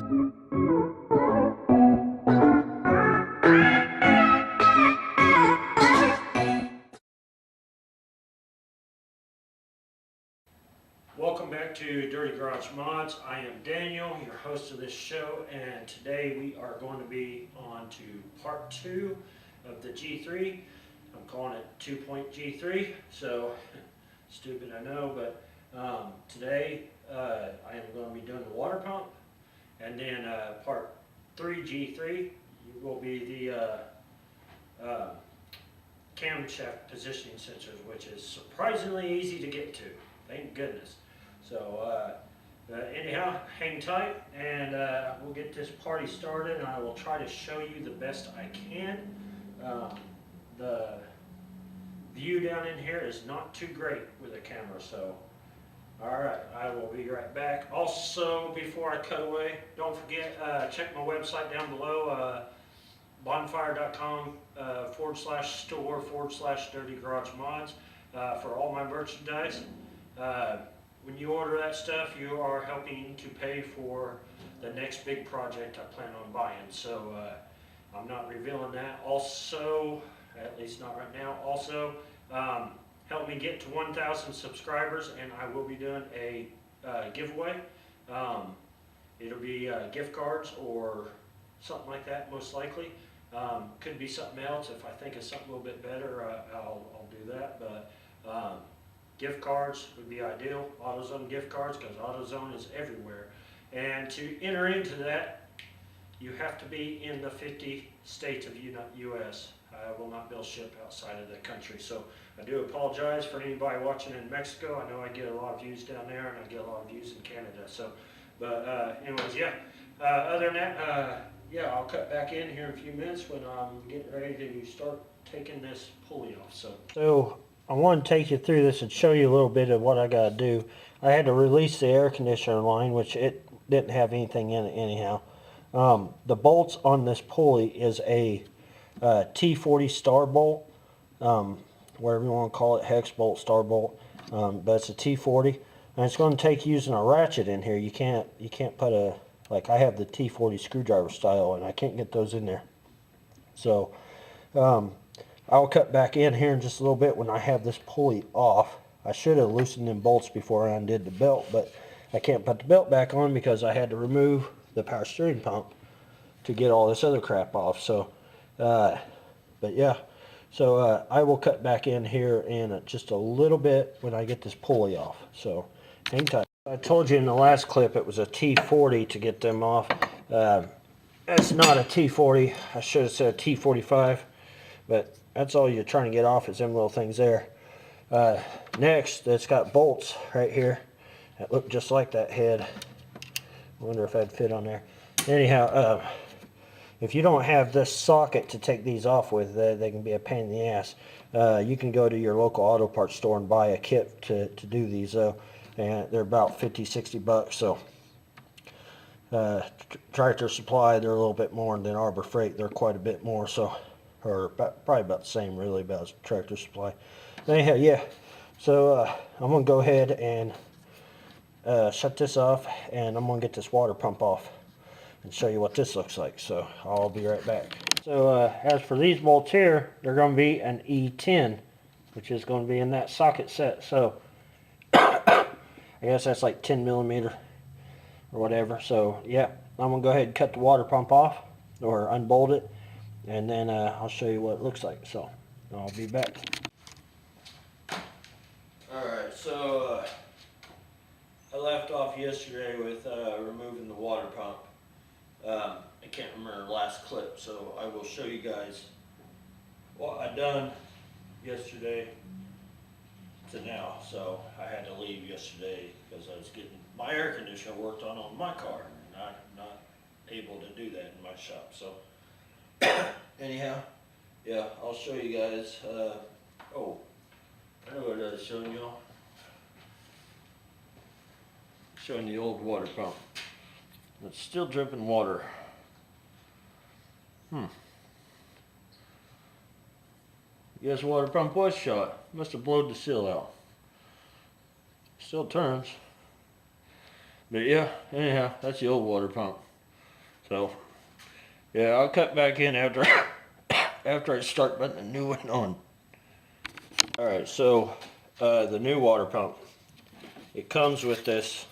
Welcome back to Dirty Garage Mods. I am Daniel, your host of this show, and today we are going to be on to part 2 of the G3. I'm calling it 2-point G3, so stupid I know, but today I am going to be doing the water pump, and then part 3 G3 will be the camshaft positioning sensors, which is surprisingly easy to get to. Thank goodness. So anyhow, hang tight and we'll get this party started, and I will try to show you the best I can. The view down in here is not too great with the camera, so alright, I will be right back. Also, before I cut away, don't forget, check my website down below, bonfire.com/store/Dirty Garage Mods for all my merchandise. When you order that stuff, you are helping to pay for the next big project I plan on buying. So I'm not revealing that. Also, at least not right now. Also, help me get to 1,000 subscribers, and I will be doing a giveaway. It'll be gift cards or something like that, most likely. Could be something else. If I think of something a little bit better, I'll do that. But gift cards would be ideal, AutoZone gift cards, because AutoZone is everywhere. And to enter into that, you have to be in the 50 states of U.S. I will not be able to ship outside of the country. So I do apologize for anybody watching in Mexico. I know I get a lot of views down there, and I get a lot of views in Canada. So, but anyways, yeah. Other than that, yeah, I'll cut back in here in a few minutes when I'm getting ready to start taking this pulley off. So I want to take you through this and show you a little bit of what I got to do. I had to release the air conditioner line, which it didn't have anything in it anyhow. The bolts on this pulley is a T40 star bolt, whatever you want to call it, hex bolt, star bolt, but it's a T40, and it's going to take using a ratchet in here. You can't put a, like I have the T40 screwdriver style, and I can't get those in there. So I'll cut back in here in just a little bit when I have this pulley off. I should have loosened them bolts before I undid the belt, but I can't put the belt back on because I had to remove the power steering pump to get all this other crap off. So, but yeah, so I will cut back in here in just a little bit when I get this pulley off. So hang tight. I told you in the last clip it was a T40 to get them off. That's not a T40. I should have said a T45, but that's all you're trying to get off is them little things there. Next, it's got bolts right here that look just like that head. I wonder if that'd fit on there. Anyhow, if you don't have this socket to take these off with, they can be a pain in the ass. You can go to your local auto parts store and buy a kit to do these, though, and they're about 50-60 bucks. So Tractor Supply, they're a little bit more, and then Arbor Freight, they're quite a bit more. So, or probably about the same, really, about Tractor Supply. Anyhow, yeah. So I'm gonna go ahead and shut this off, and I'm gonna get this water pump off and show you what this looks like. So I'll be right back. So as for these bolts here, they're going to be an E10, which is going to be in that socket set. So I guess that's like 10 millimeter or whatever. So yeah, I'm going to go ahead and cut the water pump off or unbolt it, and then I'll show you what it looks like. So I'll be back. Alright, so I left off yesterday with removing the water pump. I can't remember the last clip, so I will show you guys what I done yesterday to now. So I had to leave yesterday because I was getting my air conditioner worked on my car, and I'm not able to do that in my shop. So anyhow, yeah, I'll show you guys. Oh, I know what I was showing y'all. Showing the old water pump. It's still dripping water. Guess water pump was shot. Must have blowed the seal out. Still turns. But yeah, anyhow, that's the old water pump. So yeah, I'll cut back in after after I start putting a new one on. All right, so the new water pump, it comes with this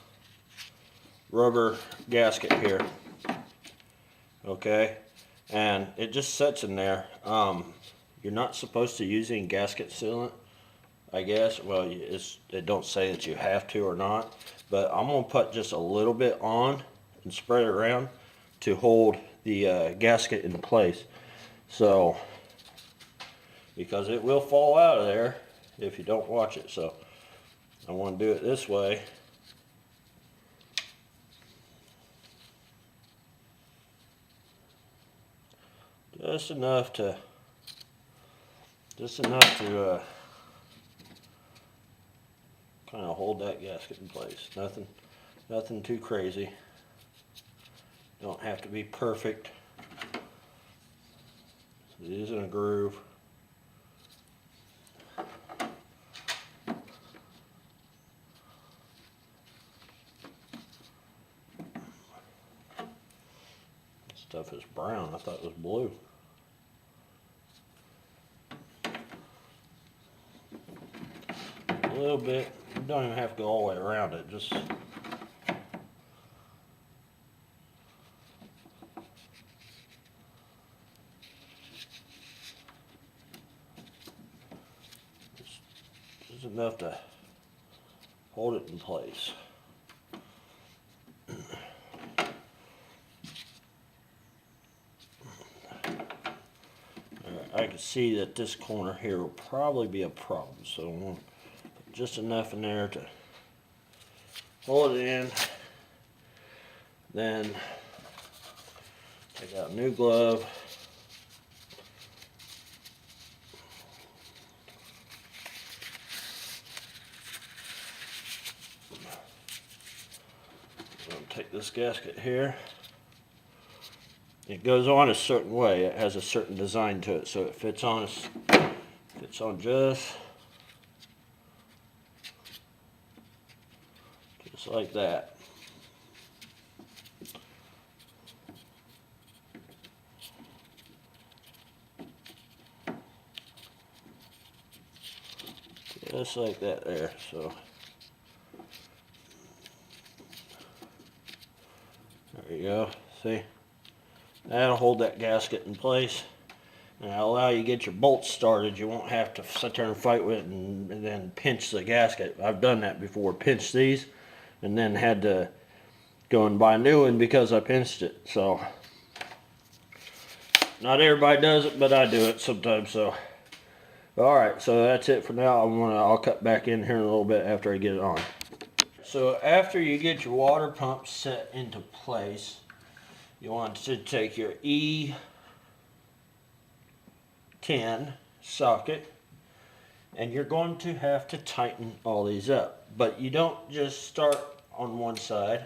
rubber gasket here, okay, and it just sits in there. You're not supposed to use any gasket sealant, I guess. Well, it don't say that you have to or not, but I'm gonna put just a little bit on and spread it around to hold the gasket in place. So, because it will fall out of there if you don't watch it. So I want to do it this way. Just enough to kind of hold that gasket in place. Nothing too crazy. Don't have to be perfect. It is in a groove. This stuff is brown. I thought it was blue. A little bit. You don't even have to go all the way around it. Just enough to hold it in place. I can see that this corner here will probably be a problem, so I'm going to put just enough in there to hold it in. Then take out a new glove. Take this gasket here. It goes on a certain way. It has a certain design to it, so it fits on just like that. Just like that there. So there you go. See? That'll hold that gasket in place. And that'll allow you to get your bolts started. You won't have to sit there and fight with it and then pinch the gasket. I've done that before. Pinched these and then had to go and buy a new one because I pinched it. So not everybody does it, but I do it sometimes. So alright, so that's it for now. I'll cut back in here in a little bit after I get it on. So after you get your water pump set into place, you want to take your E10 socket and you're going to have to tighten all these up. But you don't just start on one side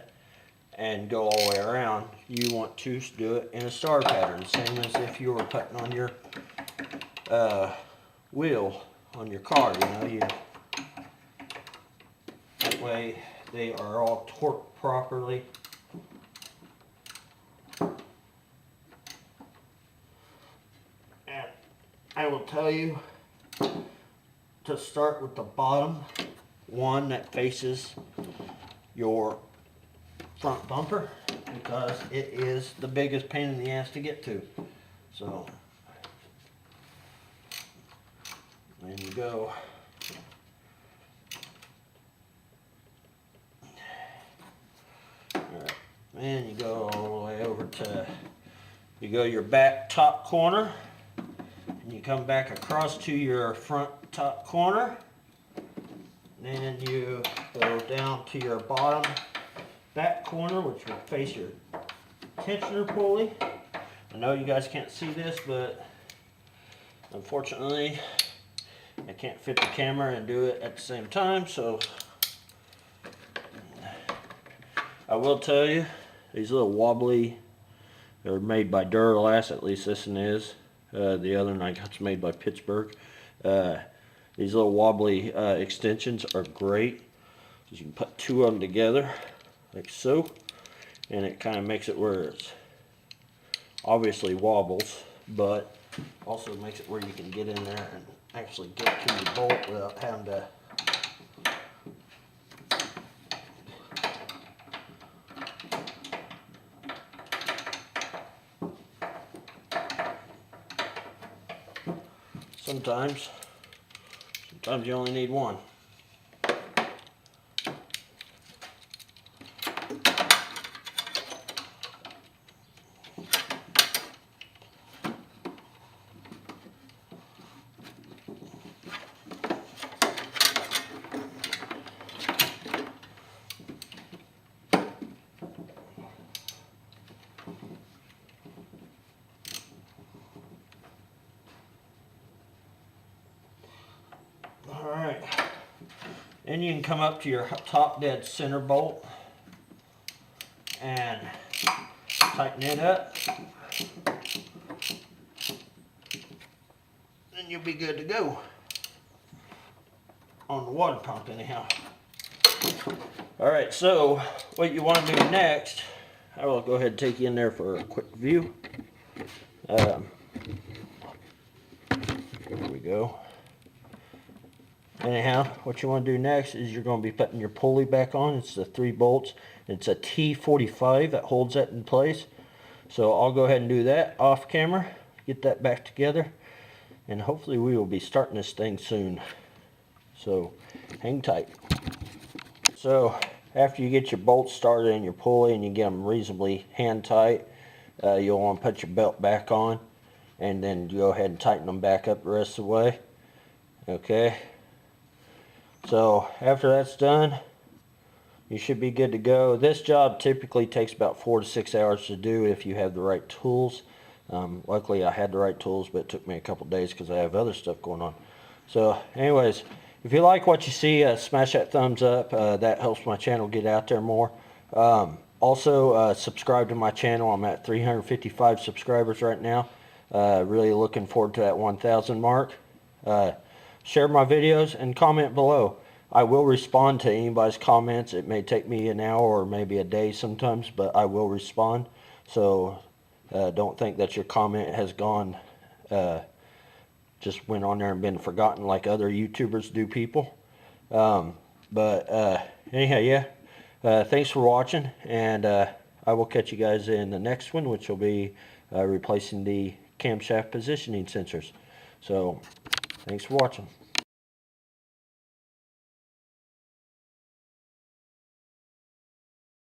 and go all the way around. You want to do it in a star pattern, same as if you were putting on your wheel on your car. That way they are all torqued properly. And I will tell you to start with the bottom one that faces your front bumper, because it is the biggest pain in the ass to get to. So there you go. Alright, and you go all the way over to, you go your back top corner, and you come back across to your front top corner, and then you go down to your bottom back corner, which will face your tensioner pulley. I know you guys can't see this, but unfortunately I can't fit the camera and do it at the same time. So I will tell you, these little wobbly, they're made by Duralast, at least this one is. The other one I got's made by Pittsburgh. These little wobbly extensions are great. You can put two of them together like so, and it kind of makes it where it's obviously wobbles, but also makes it where you can get in there and actually get to your bolt without having to sometimes you only need one. Alright, then you can come up to your top dead center bolt and tighten it up. Then you'll be good to go on the water pump anyhow. Alright, so what you want to do next, I will go ahead and take you in there for a quick view. Here we go. Anyhow, what you want to do next is you're going to be putting your pulley back on. It's the 3 bolts. It's a T45 that holds that in place. So I'll go ahead and do that off camera, get that back together, and hopefully we will be starting this thing soon. So hang tight. So after you get your bolts started and your pulley and you get them reasonably hand tight, you'll want to put your belt back on and then you go ahead and tighten them back up the rest of the way. Okay. So after that's done, you should be good to go. This job typically takes about 4 to 6 hours to do if you have the right tools. Luckily I had the right tools, but it took me a couple days because I have other stuff going on. So anyways, if you like what you see, smash that thumbs up. That helps my channel get out there more. Also, subscribe to my channel. I'm at 355 subscribers right now. Really looking forward to that 1,000 mark. Share my videos and comment below. I will respond to anybody's comments. It may take me an hour or maybe a day sometimes, but I will respond. So don't think that your comment has gone, just went on there and been forgotten like other YouTubers do people. Anyhow, yeah. Thanks for watching, and I will catch you guys in the next one, which will be replacing the camshaft positioning sensors. So thanks for watching.